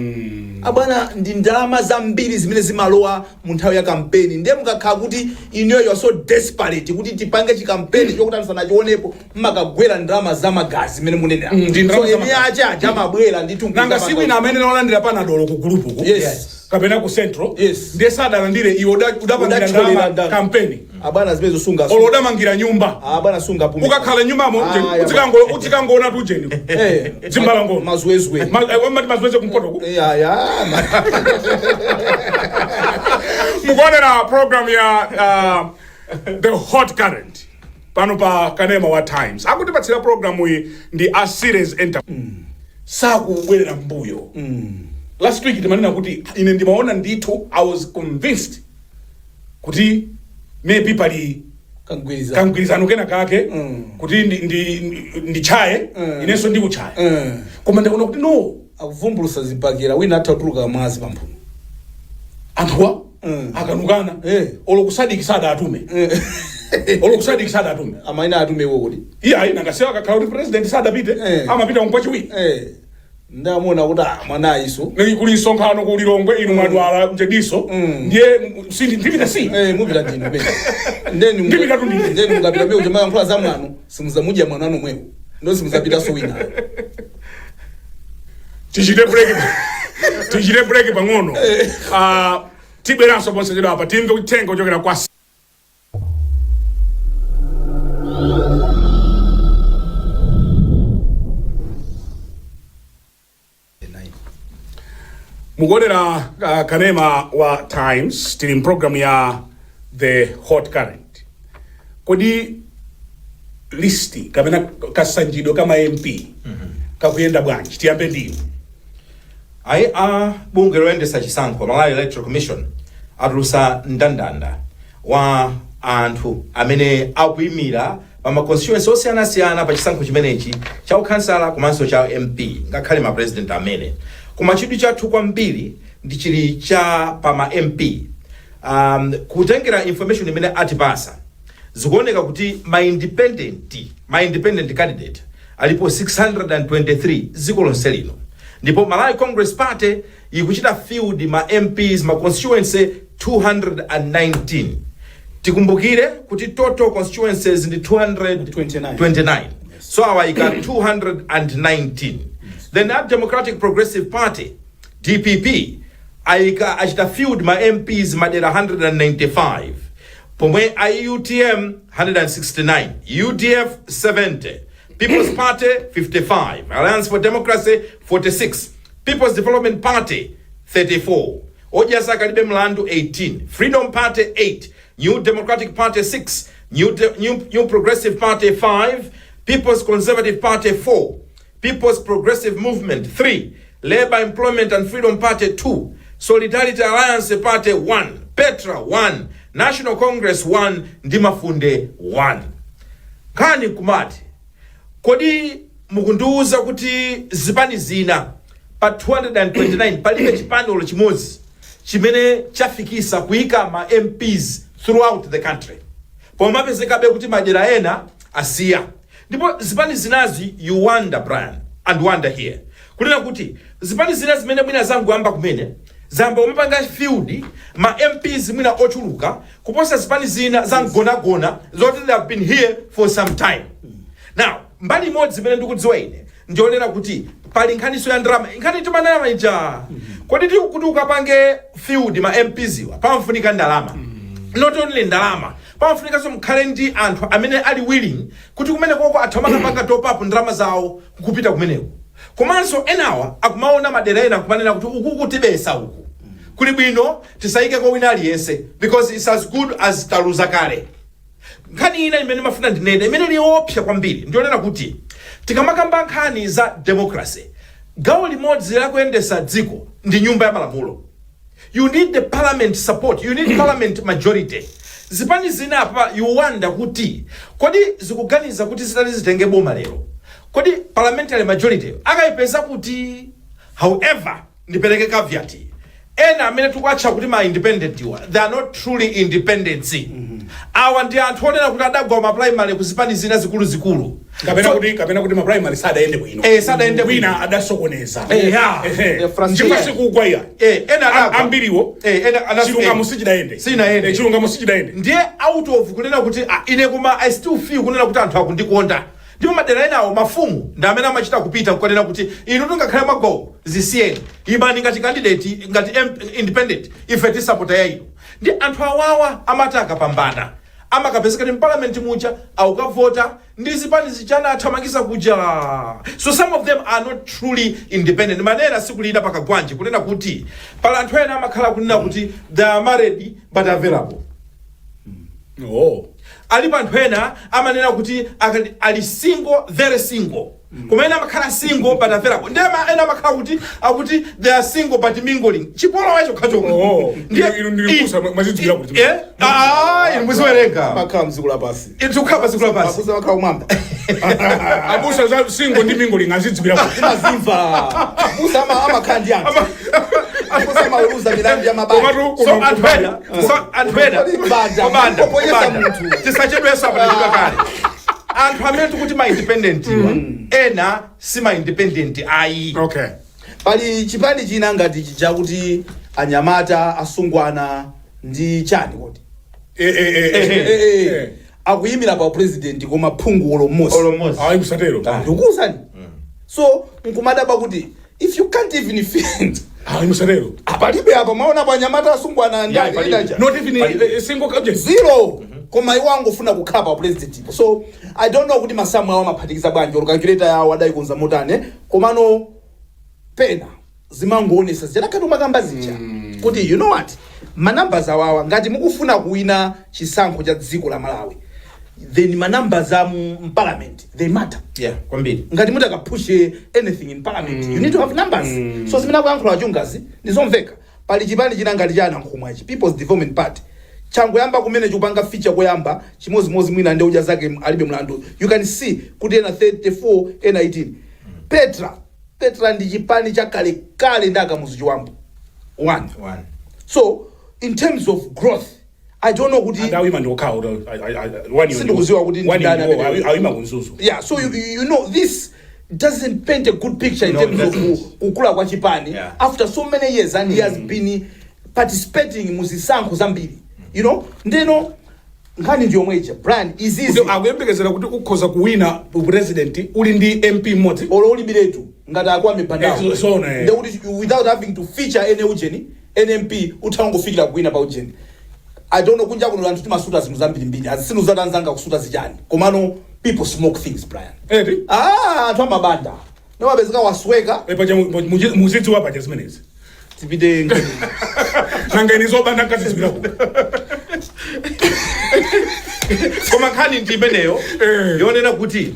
abwana ndi ndalama zambiri zimene zimalowa mu nthawi ya kampeni nde mukakhala kuti inuyo you are so desperate kuti tipange chikampeni chokuti asanachionepo mmakagwera ndalama zamagazi zimene munenera so eni aja amabwera ndithu nanga siku ina amene nalandira panadolo ku group ku kapena ku central ndiye sadalandire iwo udapangira ndalama kampeni abana zimene zosunga olodamangira nyumba abana sunga pume ukakhala nyumbamo utikangona tujeni zimbala ngoma mazwezwe wamati mazweze kumpoto ku ya mukuonera program ya the hot current pano pa Kanema wa Times akutipatsira program iyi ndi a series enter sakubwerera mbuyo last week timanena kuti ine ndimaona ndithu I was convinced kuti maybe pali kangwirizano kena kake kuti ndi chaye inenso ndi kuchaye koma ndikuona kuti no akuvumbulusa zibagera wina atatuluka amazi pamphuno anthuwa akanukana olokusadikisada atume olokusadikisada atume amaina atume iwo kuti iya nangasewa akakhala kuti president sadapite amapita mukwachiwiri ndamona kuti mwana iso kuli nsonkhano kuli Lilongwe inu mwadwala mjediso ndiye ndipita si mupita ndinu be ndeni ndipita tu ndine ndeni mungapita be ujama yankhula za mwanu simuzamudya mwanano mwewo ndo simuzapita so wina tichite break pang'ono tibweranso ponse chedwa apa timve kutenga kuchokera kwa mukuonera Kanema wa Times tili program ya the hot current kodi listi kapena kasanjido kama MP kakuyenda bwanji tiyambe ndiyo ayi bunge loyendesa chisankho Malawi Electoral Commission atulusa ndandanda wa anthu amene akuyimira pa ma constituency osiyanasiyana pa chisankho chimenechi cha ukhansala komanso cha MP ngakhale ma president amene koma chidwi chathu kwambiri ndi chili cha pa ma MP kutengera information imene atipasa zikuoneka kuti ma independent candidate alipo 623 dziko lonse lino ndipo Malawi Congress Party ikuchita field ma MPs ma constituency 219 tikumbukire kuti total constituencies ndi 229 so awa ika 219 the Democratic Progressive Party DPP achita field ma MPs madera 195 pomwe IUTM 169 UDF 70 People's Party 55 Alliance for Democracy 46 People's Development Party 34 Ojasa Kalibe Mlandu 18 Freedom Party 8 New Democratic Party 6 New Progressive Party 5 People's Conservative Party 4 People's Progressive Movement 3 Labour Employment and Freedom Party 2 Solidarity Alliance Party 1 Petra 1 National Congress 1 Ndimafunde 1 Kani kumati kodi mukundiuza kuti zipani zina pa 229 palibe chipani chimodzi chimene chafikisa kuyika ma MPs throughout the country pomapezekabe kuti madera ena asiya ndipo zipani zinazi you wonder Brian and wonder here kunena kuti zipani zina zimene mwina zangoyamba kumene zamba umapanga field ma MPs mwina ochuluka kuposa zipani zina zangonagona zoti they have been here for some time now mbali imodzi zimene ndikudziwa ine ndionera kuti pali nkhaniso ya ndrama nkhani timanama ija kodi kuti ukapange field ma MPs iwa pamfunika ndalama not only ndalama pamfunika so mkhale ndi anthu amene ali willing kuti kumene koko athu amakapanga top up ndrama zawo kupita kumeneko komanso enawa akumaona madera ena kumanena kuti uku kutibesa uku kuli bwino tisaike kwa wina aliyense because it's as good as taluza kale. Nkhani ina imene mafuna ndinene imene liopsa kwambiri ndionena kuti tikamakamba nkhani za democracy, gawo limodzi la kuyendesa dziko ndi nyumba ya malamulo. You need the parliament support, you need parliament majority. Zipani zina apa you wonder kuti kodi zikuganiza kuti zitali zitenge boma lero, kodi parliamentary majority akayipeza kuti. However, ndipeleke caveat, ena amene tukwacha kuti ma independent iwa, they are not truly independent. Awa ndi anthu onena kuti adagwa ma primary kuzipani zina zikulu. Kapena kuti ma primary sada ende bwino. Sada ende bwino. Wina adasokoneza. Frustration kugwa ya. Ena ambiriwo. Chilunga musichidaende. Sinaende. Chilunga musichidaende. Ndiye out of kunena kuti ine kuma I still feel kunena kuti anthu akundikonda. Ndipo madera enawo mafumu ndi amene amachita kupita kukanena kuti inu tungakhale magawo zisiyeni imani ngati candidate ngati independent ife tisapota ya inu. Ndi anthu awawa amataka pambana amakapezeka ndi parliament mucha aukavota ndi zipani zichana athamangisa kuja. So some of them are not truly independent. Manena sikulina pakagwanje kunena kuti pala anthu ena amakhala kunena kuti they are married but available. Ali panthu ena amanena kuti ali single, very single. Kumene amakhala single but available. Ndi ena amakhala kuti akuti they are single but mingling. Chipolo wacho khacho. Ndikusa mazidziwira kuti. Inu muziwerenga. Amakhala mzikula pasi. Itukhala mzikula pasi. Abusa amakhala umamba. Abusa za single ndi mingling azidziwira kuti. Imazimva. Abusa amakhala ndi anthu. Abusa amaweruza milandu ya mabanja. So antweda. Obanda. Tisachedwesa pa kale. Anthu amene tikuti ma independent ena si ma independent ayi. Okay. Pali chipani china ngati chakuti anyamata asungwana ndi chani kodi. Akuyimira pa president koma phungu olomosi. Ayi kusatero. Ndikuwuzani. So nkumadaba kuti if you can't even defend. Ayi musatero. Apalibe apa maona pa anyamata asungwana ndani. Not even single subject. Zero. Koma iwango funa kukhapa president. So I don't know kuti masamu awa maphatikiza bwanji or calculator yawo adai kunza motane komano pena zimangoonesa zichakati makamba zicha kuti you know what manumbers awawa ngati mukufuna kuwina chisankho cha dziko la Malawi then manumbers am parliament they matter. Yeah, kwambiri. Ngati mutakapushe anything in parliament you need to have numbers. So zimene akuyankhula achungazi ndizomveka. Pali chipani china ngati chana nkhumwachi People's Development Party chango yamba kumene chupanga feature koyamba chimodzimodzi mwina ndi uja zake alibe mlandu. You can see kuti ena 34 ena 18. Petra ndi chipani cha kale ndaka muzichiwambo. One. So in terms of growth I don't know kuti awima ndokhawo one sindikuziwa kuti ndani awima kunzuzu. Yeah, so you know this doesn't paint a good picture in terms of kukula kwa chipani after so many years and he has been participating muzisankho zambiri. You know, ndeno nkhani ndiyo mwecha Brian is easy. Akuyembekezera kuti ukhoza kuwina president uli ndi MP mmodzi olo uli biletu ngati akwa mipandao. Nde kuti without having to feature any ujeni NMP utangofikira kuwina pa ujeni. I don't know kunja kuno anthu timasuta zinthu zambiri mbiri azisinu zatanzanga kusuta zichani komano people smoke things Brian. Anthu amabanda nawapezeka wasweka paja muzitsi wapaja zimenezi tipite nangeni zobanda kaziziwira ku Koma nkhani ndi imeneyo yonena kuti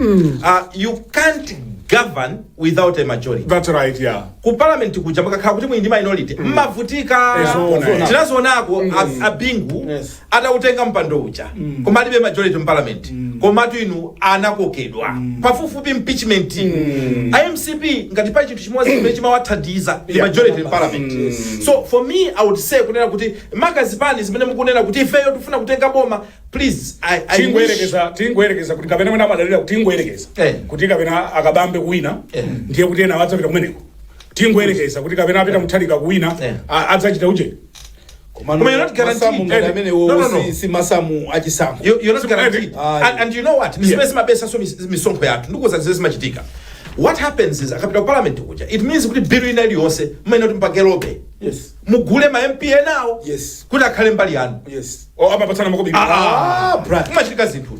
you can't govern without a majority. That's right, yeah. Ku parliament kuja makakhala kuti mwindi minority mmavutika. Tinazonako abingu atautenga mpando uja koma alibe majority mu parliament komatu inu anakokedwa pafupifupi impeachment. IMCP ngati pa chinthu chimodzi chimene chimawathandiza majority in parliament. So for me I would say kunena kuti magazipani zimene mukunena kuti ifeyo tifuna kutenga boma please tingoyerekeza kuti kapena mwina madalira kuti tingoyerekeza kuti kapena akabambe kuwina ndiye kuti ena adzapita kumeneko. Tingoyerekeza kuti kapena apita muthalika kuwina adzachita uje. You're not guaranteed. No. Si masamu achisankho. You're not guaranteed. And you know what? Mabesa so misonkho yathu ndikuza zezi machitika. What happens is akapita ku parliament kuja it means kuti bill ina iliyonse mmene kuti mpakelobe. Yes. Mugule ma MP nawo. Yes. Kuti akhale mbali yanu. Yes. Apapatsana makobi. Kumachitika zinthu.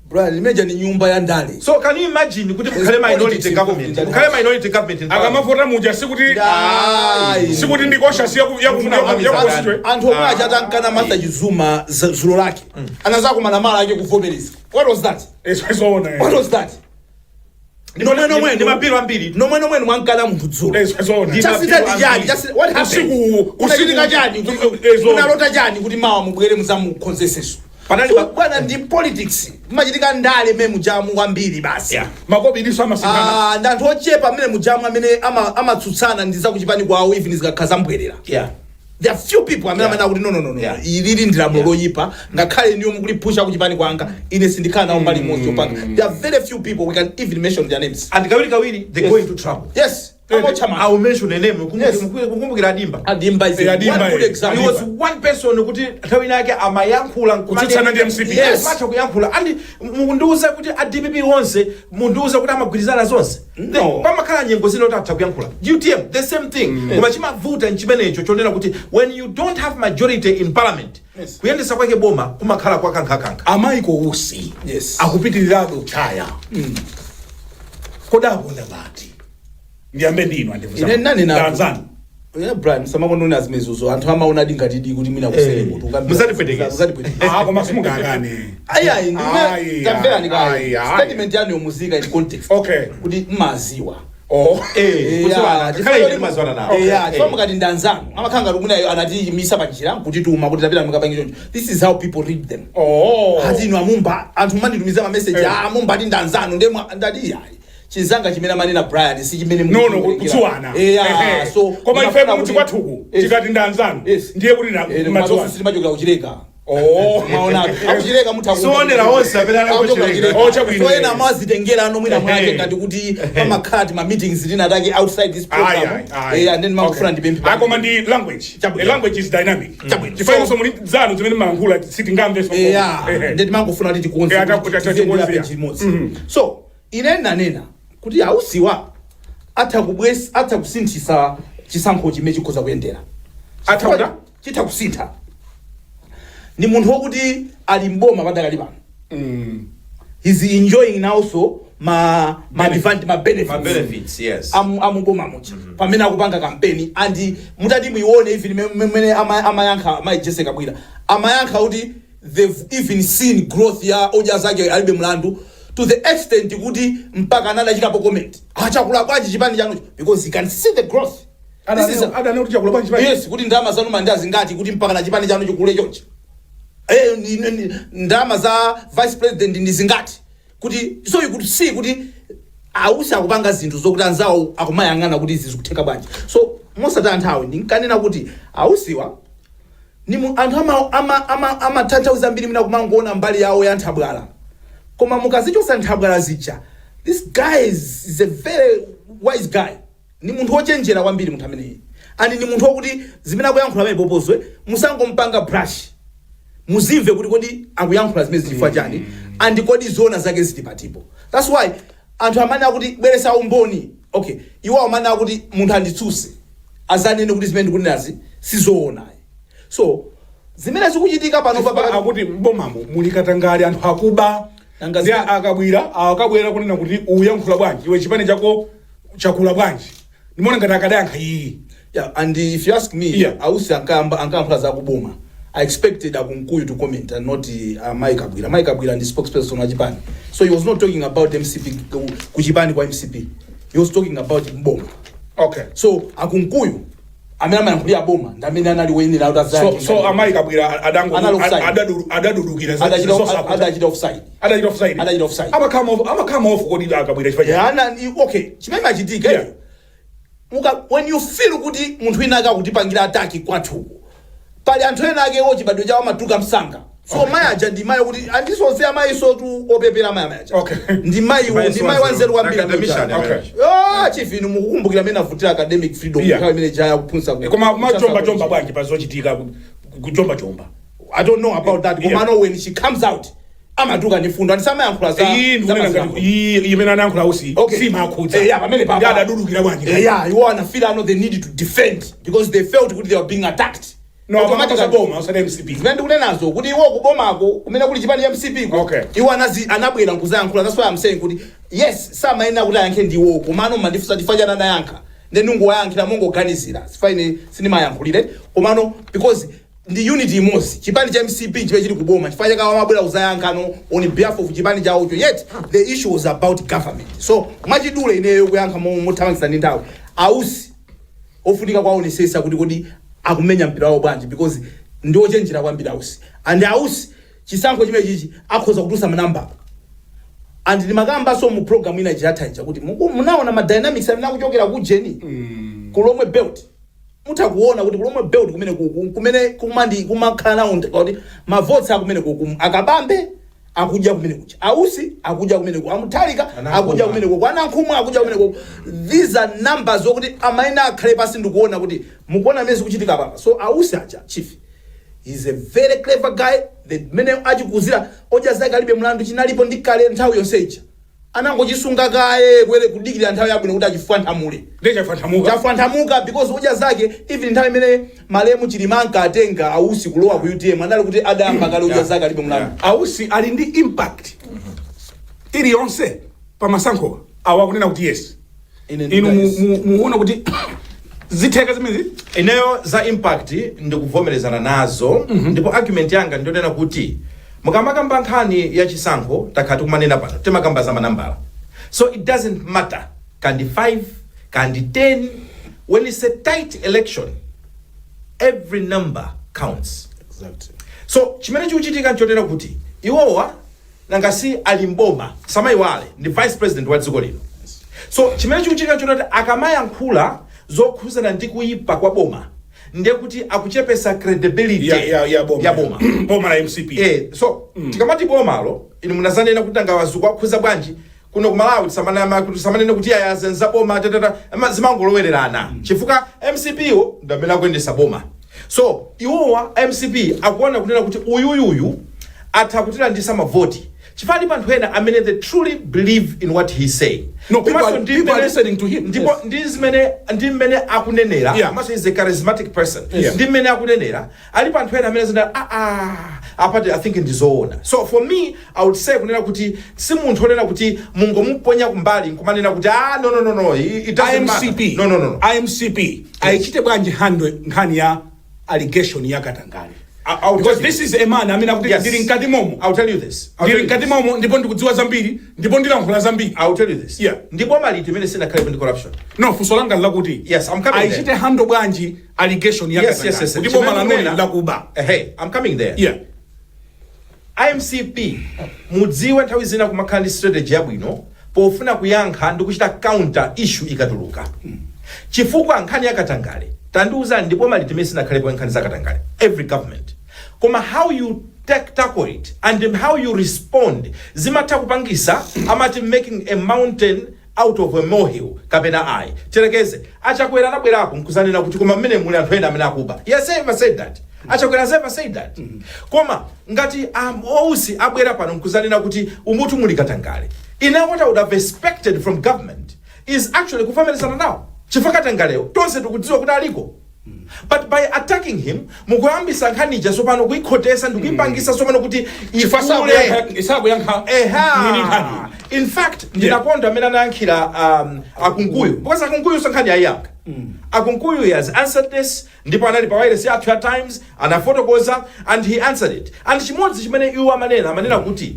Brian limeja ni nyumba ya ndale. So can you imagine kuti mukhale minority government? Mukhale minority government in parliament. Akamavota muja sikuti ndikosha siya kukonstitute. Anthu omwe achata nkana Martha Chizuma zulo lake. Anazako manamala ake kuvomereza. What was that? What was that? Ni mapiro ambiri. Nomwe mwankana munthu dzulo. Chasita dijani. What happened? Kuchitika jani? Unalota jani kuti mawa mubwere muzamu consensus. Bwana ndi politics. Machitika ndale meme mujamu kwambiri basi. Makobidiso amasikana. Ndanthu ochepa mene mujamu amene amatsutsana ndiza kuchipani kwawo even zikakhaza mbwerera. There are few people amena kuti no. Ilili ndilamulo loyipa ngakhale niyo mukulipusha kuchipani kwanga ine sindikana nawo mbali mosi opanga. There are very few people we can even mention their names. And kawiri they go into trouble. Yes. I will mention a name. Kukumbukira Adimba. Adimba is one good example. He was one person kuti nthawi yake amayankhula kutsana ndi MCP. Yes. Macha kuyankhula and munduza kuti ADPP wonse munduza kuti amagwirizana zonse. No. Pamakhala nyengo zino tatha kuyankhula. UTM the same thing. Koma chimavuta nchimenecho chonena kuti when you don't have majority in parliament kuyendesa kwake boma kumakhala kwa kankhakankha. Amaiko usi. Yes. Akupitirirago chaya. Kodapo ndabati. Ndiyambe ndino andivuza. Ine nani na Tanzania. Brian samakonona zimezozo anthu amaona dingati kuti mina kusele mutu Muzatipweteka. Koma simungakane. Ayi tamvera ndikayi. Statement yanu yomuzika in context. Okay. Kuti maziwa. Mazwana na. Chifukwa ngati ndanzanu amakhanga kuti munayo anati misa panjira kuti tuma kuti tapita mukapange choncho. This is how people read them. Hatino amumba anthu manditumiza ma message amumba ati ndanzanu ndemwe ndati yayi. Chizanga chimene manena Brian si chimene no kutsuwana so koma ife kuti kwathuku tikati ndanzanu ndiye kuti madzofu silimajokera kuchileka maona akuchileka mutha kuonera onse apera kuchileka so ena amazitengera ano mwina mwake ngati kuti pamakhati ma meetings tinatake outside this program and then makufuna ndipemphe akoma ndi language a language is dynamic chifukwa so muli zanu zimene mankhula sitingamve so ndeti mangofuna kuti tikonze so inena kuti ausiwa atha kusinthisa chisankho chimene chikhoza kuyendera chitha kusintha ni munthu wokuti ali mboma padakali pano he's enjoying also ma benefits yes amuboma mucha pamene akupanga campaign and mutati muione even mmene amayankha Jessica Bwira amayankha kuti they've even seen growth ya oja zake alibe mlandu to the extent kuti mpaka anada chikapo comment achakula kwaji chipani chanucho because he can see the growth. This is adana kuti chakula kwaji chipani. Yes, kuti ndama zanu mandazi ngati kuti mpaka na chipani chanucho kule chonchi. Ndama za vice president ndi zingati kuti so you could see kuti ausa kupanga zinthu zokuti anzawo akumayangana kuti izi zikutheka bwanji. So mosata nthawi ndinkanena kuti ausiwa ni anthu ama tanthauza mbiri mina kumangoona mbali yawo ya nthabwala. Koma mukazichosa nthabwala zija this guy is a very wise guy. Ni munthu ochenjera kwambiri munthu ameneyi. And ni munthu wokuti zimene akuyankhula pamene popozwe musangompanga brush. Muzimve kuti kodi akuyankhula zimene zilifwa chani and kodi zona zake zili patipo. That's why anthu amene akuti bweresa umboni. Okay, iwo amene akuti munthu anditsuse azanene kuti zimene ndikunenazi sizoona. So zimene zikuchitika pano papa akuti mbomamo mulikatangale anthu akuba ngazia akabwera kunena kuti uyankhula bwanji iwe chipani chako chakula bwanji nimona ngati akadayankha iyi. Yeah, and if you ask me ausi ankayankhula za kuboma I expected Akunkuyu to comment and not Mike Abwira. Mike Abwira and the spokesperson wa Chipani. So he was not talking about MCP kuchipani kwa MCP. He was talking about Mboma. Okay. So Akunkuyu amena yankulia boma ndamene anali wene na utazaki. So Mike Abwira adango adadurukira za adajida offside. Adajida offside. Ama come off kodi Abwira chifanya. Yeah, okay. Chimema chitika. When you feel kuti munthu wina akakupangira attack kwathu. Pali anthu ena ake ochi bado jawa matuka msanga. So maya aja ndi mayo kuti andiso se amayi so tu opepera maya aja. Okay. Ndi mayi wanzeru wambira mission. Okay. Chief inu mukukumbukira mena vutira academic freedom kama imene jaya kupunsa ku. Koma majomba bwanji pazochitika kujomba. I don't know about that. Koma no when she comes out amaduka ni fundo andisama yankhula za iyi imene anayankhula usi si makhudza pamene papa adadurukira bwanji you wanna feel I know they needed to defend because they felt they were being attacked No, automatically akaboma usana MCP. zimene ndikunenazo kuti iwo kubomako kumene kuli chipani cha MCP ko Okay. iwo anabwera nkuzayankhula. That's why I'm saying kuti yes samayenera kuti ayankhe ndiwo komano mandifusa tifanya nayankha then ungoyankhira mongoganizira sifaine sinimayankhulire komano because ndi unity imodzi chipani cha MCP chipe chili kuboma chifanya kawa mabwera uzayankhano on behalf of chipani chawo yet the issue was about government. So mwachidule ineyo kuyankha mothamangisa ndi nthawi ausi ofunika kwaonesesa kuti akumenya mpira wawo bwanji because ndiwo chenjera kwambiri ausi and ausi chisankho chimene chichi akhoza kutusa manamba and ndimakamba so mu program ina jathaija kuti munaona ma dynamics amene akuchokera ku Jeni kulomwe belt mutakuona kuti kulomwe belt kumene kumandi kumakhala kuti ma votes akumene akabambe akuja kumene kucha ausi akuja kumene ku amuthalika akuja kumene ku anankhumwa akuja kumene ku. These are numbers zokuti amaina akhale pasi ndikuona kuti mukuona mezi kuchitika papa. So ausi acha chief he's a very clever guy. The mene achikuzira oja zake alibe mlandu chinalipo ndikale nthawi yonseja anangochisunga kaye kwere kudikira nthawi yabwino kuti achifanthamule Ndecha fantamuka. chafanthamuka because oja zake even nthawi imene malemu Chilimanka atenga ausi kulowa ku UTM anali kuti adamba kale oja zake alibe mlandu. Ausi ali ndi impact ili yonse pa masankho awakunena kuti yes inu muona kuti zitheka zimene ineyo za impact ndikuvomerezana nazo ndipo argument yanga ndionena kuti mukamakamba nkhani ya chisankho takhati kumanena pano timakamba za manambala. So it doesn't matter kandi 5 kandi 10 when it's a tight election every number counts. Exactly. So chimene chikuchitika nchotera kuti iwowa nangasi alimboma samaiwale ndi vice president wa dziko lino. So chimene chikuchitika nchotera akamayankhula zokhuzana ndi kuipa kwa boma ndiye kuti akuchepesa credibility ya boma. Boma la MCP. So tikamati bomalo inu munazanena kuti angawazukwa kukhuza bwanji kuno ku Malawi samanene kuti ayazenza boma tatata zimangolowererana chifukwa MCP yo ndamene akuyendesa boma. So iwowa MCP akuona kunena kuti uyuyuyu atakutira ndisa mavoti chifani panthu ena amene they truly believe in what he's saying. No, people are listening to him. Ndipo ndi mmene akunenera komanso is a charismatic person. Ndi mmene akunenera ali panthu ena amene zina apati I think ndizoona. So for me I would say kunena kuti si munthu onena kuti mungomuponya kumbali nkumanena kuti no it doesn't IMCP. matter. No. IMCP aichite bwanji handwe nkhani ya allegation ya Katangale. Because this is a man I mean ndinkati momo. I'll tell you this. Ndinkati momo ndipo ndikudziwa zambiri ndipo ndilankhula zambiri. I'll tell you this. Yeah. Ndipo maliti imene sina khale ndi corruption. No funso langa lakuti. Yes, I'm coming aichite handwe bwanji allegation ya Katangale. Yes. Ndipo malanona lakuba. Hey, I'm coming there. Yeah. IMCP mudziwe nthawi zina kumakhala ndi strategy yabwino pofuna kuyankha ndi kuchita counter issue ikatuluka. Chifukwa nkhani ya Katangale tandiuza ndipo maliti imene sina khale nkhani za Katangale. Every government koma how you tackle it and how you respond zimatha kupangisa amati making a mountain out of a molehill kapena ai terekeze achakwera anabwerako nkuzanena kuti koma mmene muli anthu ena amene akuba. Yes, I ever said that. Achakwera never said that. Koma ngati ousi abwera pano nkuzanena kuti umutu muli Katangale. What I would have expected from government is actually kuvomerezana nawo chifukwa Katangaleyo tonse tikudziwa kuti aliko. But by attacking him mukuyambisa nkhani ija sopano kuikhotesa ndi kuipangisa sopano kuti isabu yankha in fact ndinakonda amene anayankhira akunkuyu because akunkuyu sankhani yayankha. Akunkuyu he has answered this ndipo anali pa wireless ya Times anafotokoza and he answered it. And chimodzi chimene iwo amanena kuti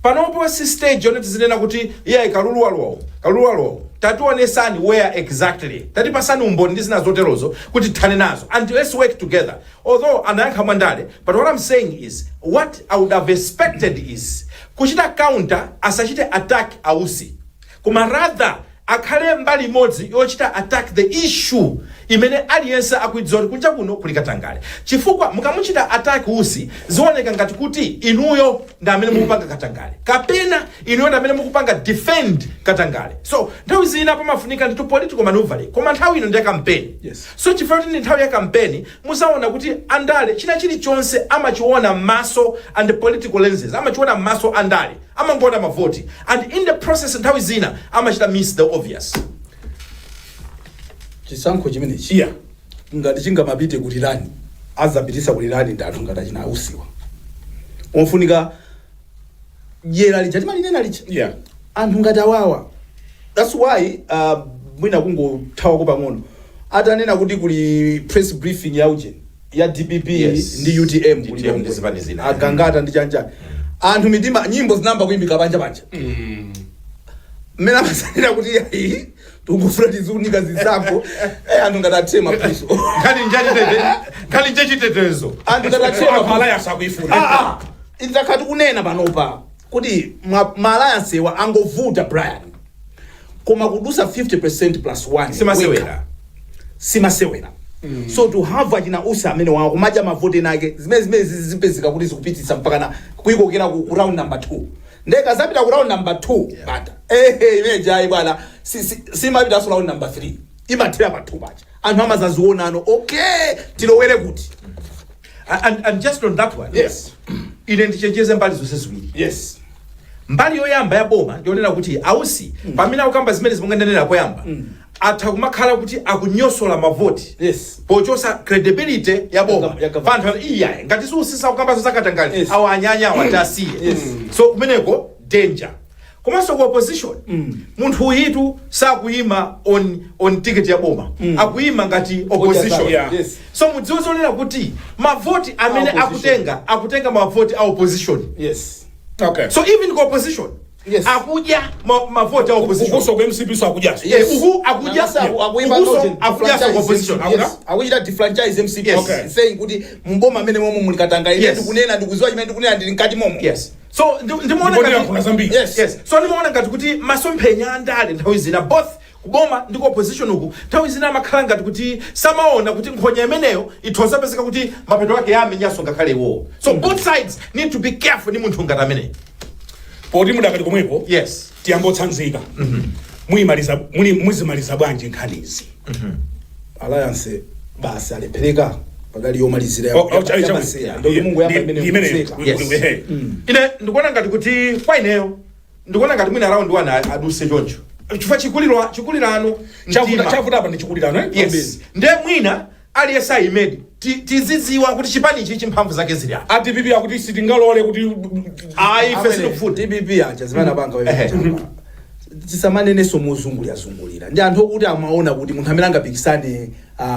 panopo si stage yoneti zinena kuti kaluluwaluwawo tatuonesani where exactly tatipasani umboni ndi zina zoterozo kuti tithane nazo and let's work together. Although anayankha mwandale, but what I'm saying is what I would have expected is kuchita counter asachite attack ausi koma rather akhale mbali imodzi yochita attack the issue imene aliyense akuidziwa kuti kunja kuno kuli Katangale. Chifukwa mukamuchita attack usi zioneka ngati kuti inuyo ndi amene mukupanga Katangale kapena inuyo ndi amene mukupanga defend Katangale. So nthawi zina pamafunika ndi political maneuvering koma nthawi ino ndi ya campaign. Yes. So chifukwa ndi nthawi ya campaign muzaona kuti andale china chilichonse amachiona maso and political lenses amachiona maso andale amangoona mavoti and in the process nthawi zina amachita miss the obvious. Chisankho chimenechi ngati chingamapite kuti lani azapitisa kulirani ndathu ngati achina usiwa ofunika jera lija timalinena licha Yeah. anthu ngati awawa. That's why mwina kungothawa ko pang'ono atanena kuti kuli press briefing ya uje ya DPP Yes. ndi UTM ndi kuli zipani zina. agangata ndi chanja anthu mitima nyimbo zinamba kuimbika panja mmene amasanira kuti ayi tikufuna tizunika zizako anthu ngati athema piso nkhani nchechitetezo anthu ngati athema Alliance akuifuna. Indakati kunena panopa kuti ma-alliance wa angovuta Brian koma kudusa 50% plus 1 simasewera. So to have achina usa amene wawo kumadya mavote nake zimene zipezeka kuti zikupitisa mpaka na kuyikokera ku round number 2 ndeka zapita ku round number 2 bata imeja ayi bwana simapita so round number 3 imathera pa 2 bacha anthu amazazionano okay tilowere kuti and just on that one yes ine ndichecheze mbali zonse ziwiri. yes mbali yoyamba ya boma ndionena kuti ausi pamene akukamba zimene zimunganenera poyamba atha kumakhala kuti akunyosola mavoti yes pochosa credibility ya boma Ya panthu iyaye ngati siusisa kukamba zakatangali Yes. awo anyanya watasiye so kumeneko danger komanso ku opposition munthu uyitu sakuyima on ticket ya boma akuyima ngati opposition Yeah. Yes. so mudziwe zonena kuti mavoti amene Opposition. akutenga mavoti a opposition. yes Okay. So even ku opposition Yes. akuja mavoti a opposition. Ukuso kwa MCP so akujaso. Yes. Uhu akuja akuja ku opposition. Akuita defranchise MCP. Yes. Okay. Saying kuti mboma amene momwe mulikatanga ine Yes. ndikunena ndikuziwa chimene ndikunena ndili nkati momwe. Yes. So ndimuona Ndibonera ngati kuna zambiri. Yes. So ndimuona ngati kuti masomphenya andale nthawi zina both kuboma ndi ku opposition uku nthawi zina amakhala ngati kuti samaona kuti nkhonya imeneyo ithoza pezeka kuti mapeto ake yamenyanso ngakhale iwowo. So both sides need to be careful ndi munthu ngati amene. Poti mudakati komwepo. Yes. Tiyambotsanzika. Mwizimaliza bwanji nkhanizi. Alliance basi alepeleka padali yomalizira ya ndo Mungu yamba imene Yes. Ine ndikuona ngati kuti kwa ineyo ndikuona ngati mwina round 1 aduse choncho. Chifukwa chikulirano chavuta apa ndichikulirano eh? Yes. Nde mwina aliyesa imedi tiziziwa kuti chipanichi chimphamvu zake zili apa. Ati bibi akuti sitingalole kuti Ife sikufuta. DPP acha zimana banga wewe. Tisamanene somuzungulira ndi anthu okuti amaona kuti munthu amene angapikisane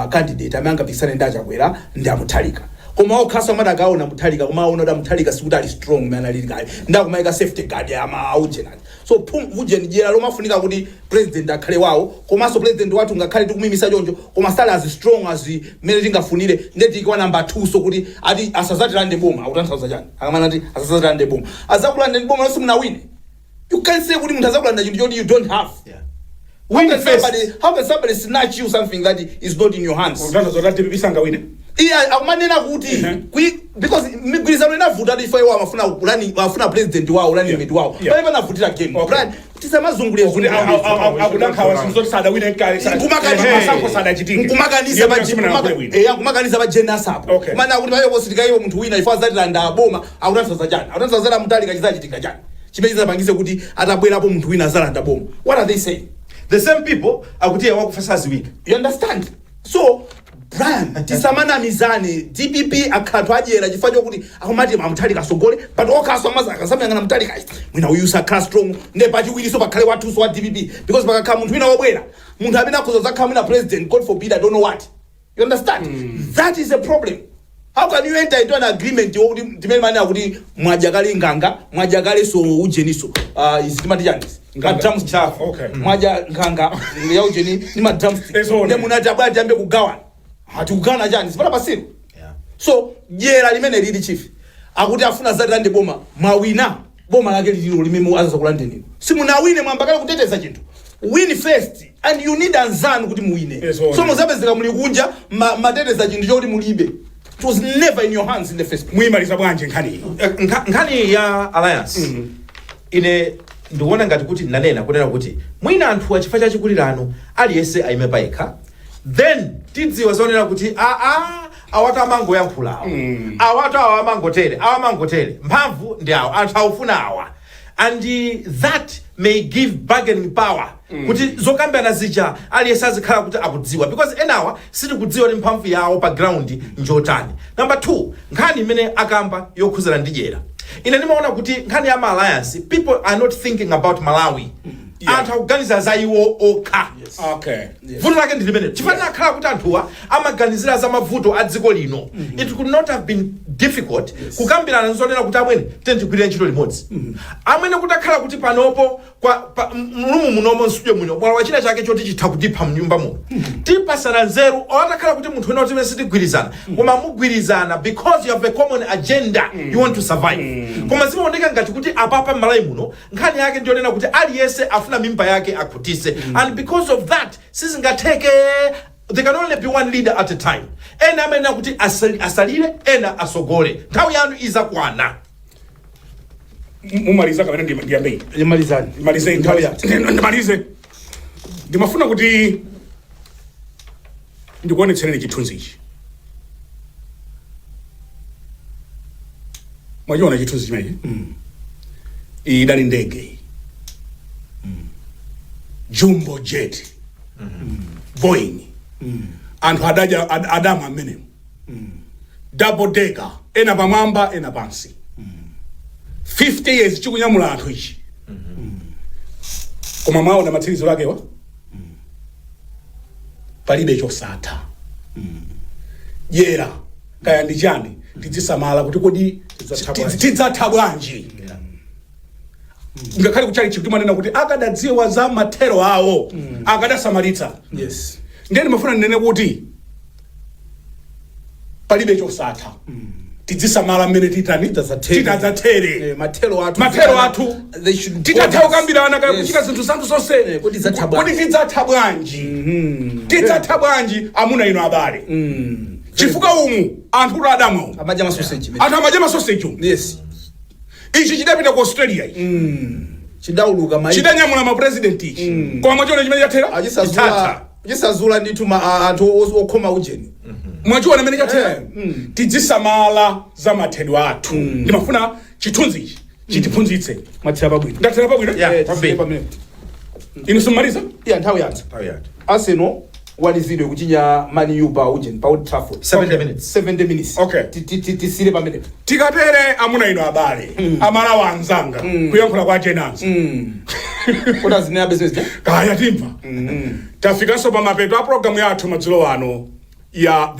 candidate amene angapikisane ndi achakwera ndi amuthalika koma okhaso amene akaona muthalika koma aona kuti amuthalika sikuti ali strong mene alili kale ndakumayika safety guard ama aujenani so ujeni jera lomafunika kuti president akhale wawo komanso president wathu ngakhale tikumimisa choncho koma sali as strong as mene tingafunire ndeti ikuwa number 2 so kuti ati asazatirande boma akutanthauza chani akamana ati asazatirande boma azakulande boma lonse munawine. You can't say kuti munthu azakulanda chinthu you don't have. Yeah. How can somebody snatch you something that is not in your hands? Utanthauza kuti bibi sangawine. Yeah, akumanena kuti because migwirizano inavuta ati ife wafuna president wawo running mate wawo. Pale panavutira game. Brian tisamazungulira Kuti akudankhawa sinzoti sadawine nkale masankho sadachitika. kumakanisa bajena sapo. Kumana kuti bayo bositika iwo munthu wina ifa zatilanda aboma akutanthauza chani. Akutanthauza za mutalika chizachitika chani. Chimene pangise kuti atabwerapo munthu wina azalanda boma. What are they saying? The same people akuti wakufasa ziwika. You understand? So Brian tisamana mizani DPP akhathu ajera chifukwa kuti akumati amuthalika sogole but okaso amazaka samyangana muthalika mwina uyusa class strong ne pachiwiriso pakhale wathu so wa DPP because pakakhala munthu wina wobwera munthu amene akhoza zakhala mwina president God forbid I don't know what. You understand? That is a problem. How can you enter into an agreement yokuti ndimene mani akuti mwajakale nganga mwajakale so ujeniso isitimati chani drums chafu mwaja nganga ya ujeni ni ma drums ne munati abati ambe kugawana hati kugana chani sipata pasino. So jera limene lili chief akuti afuna zatilande boma mwawina boma lake lilo limene azaza kulandeni simunawine mwambakale kuteteza chinthu win first and you need anzanu kuti muwine. So muzapezeka muli kunja mateteza chinthu chokuti mulibe. It was never in your hands in the first place. Mwimaliza bwanji nkhani. Nkhani ya alliance. Ine ndiwona ngati kuti nanena kunena kuti mwina anthu achifukwa cha chikulirano aliyese aime paikha then tidziwa zonena kuti awatu amangoyankhulawo awatu amangotere mphamvu ndi awo anthu awufuna awa and that may give bargaining power kuti zokambirana zija aliyense azikhala kuti akudziwa, because enawa sitikudziwa ndi mphamvu yawo pa ground njotani. Number 2, nkhani imene akamba yokhuzana ndi dyera, ine ndimaona kuti nkhani ya alliance, people are not thinking about Malawi. Anthu akuganiza za iwo okha. Okay. Vuto lake ndi limene chifukwa akhala kuti anthuwa amaganizira za mavuto a dziko lino. It could not have been difficult kukambirana nzonena kuti amwene tendigwirire ntchito limodzi. Amwene kuti akhala kuti panopo mulumu munomo studio muno mwala wachina chake choti chitha kutipha mnyumba muno. Tipasana nzeru otakhala kuti munthu wena utimene sitigwirizana koma mugwirizana because you have a common agenda you want to survive. Koma zimaoneka ngati kuti apapa m'Malawi muno nkhani yake ndionena kuti aliyense afuna mimba yake akhutise, and because of that sizingatheke. There can only be one leader at a time. Ena amene kuti asalire, ena asogole. Nthawi yanu izakwana. Mumaliza kapena ndiyambe. Malizani. Malize nthawi yake. Ndimalize. Ndimafuna kuti ndikuonetsereni chithunzi ichi. Mwachiona chithunzi chimenechi? Idali ndege. Jumbo jet. Boeing. Anthu adama amenemo. Double decker. Ena pamwamba, ena pansi. 50 years chikunyamula anthu ichi. Koma mwaona matsirizo lake wa? Palibe chosatha. Dyera kaya ndi chani tidzisamala kuti kodi tidzatha bwanji. Ngakhale kuchali chikuti manena kuti akadadziwa za mathero awo akadasamalitsa. Yes. Ndeni mafuna nene kuti palibe chosatha. Tidzisamala mmene titadzatere. Mathero athu they should titatha kukambirana kaya kuchita zinthu zanthu zonse kuti tidzatha bwanji. Tidzatha bwanji amuna ino abale. Chifukwa umu anthu kuti adamu amaja masoseji. Anthu amaja masoseji. Yes. Ichi chidapita ku Australia. Chidauluka mai. Chidanyamula ma president ichi. Koma mwachiona chimene chathera? Ajisazula ndithu anthu okhoma ujeni. Mwachiona mene chathera? Tidzisamala za mathedwe athu. Ndimafuna chithunzi ichi chitiphunzitse. Mathera pabwino. Ndathera pabwino? Pabwino. Inu simaliza? Nthawi yathu. Arsenal walizidwe kuchinya Man U pa ujeni pa Old Trafford. 70 minutes. Okay. Tisire pamene. Tikatere amuna ino abale. Amalawi anzanga. Kuyankhula kwa Jenanso. Kota zinena business ja? Kaya timva. Tafikanso pa mapeto a program yathu madzulo ano ya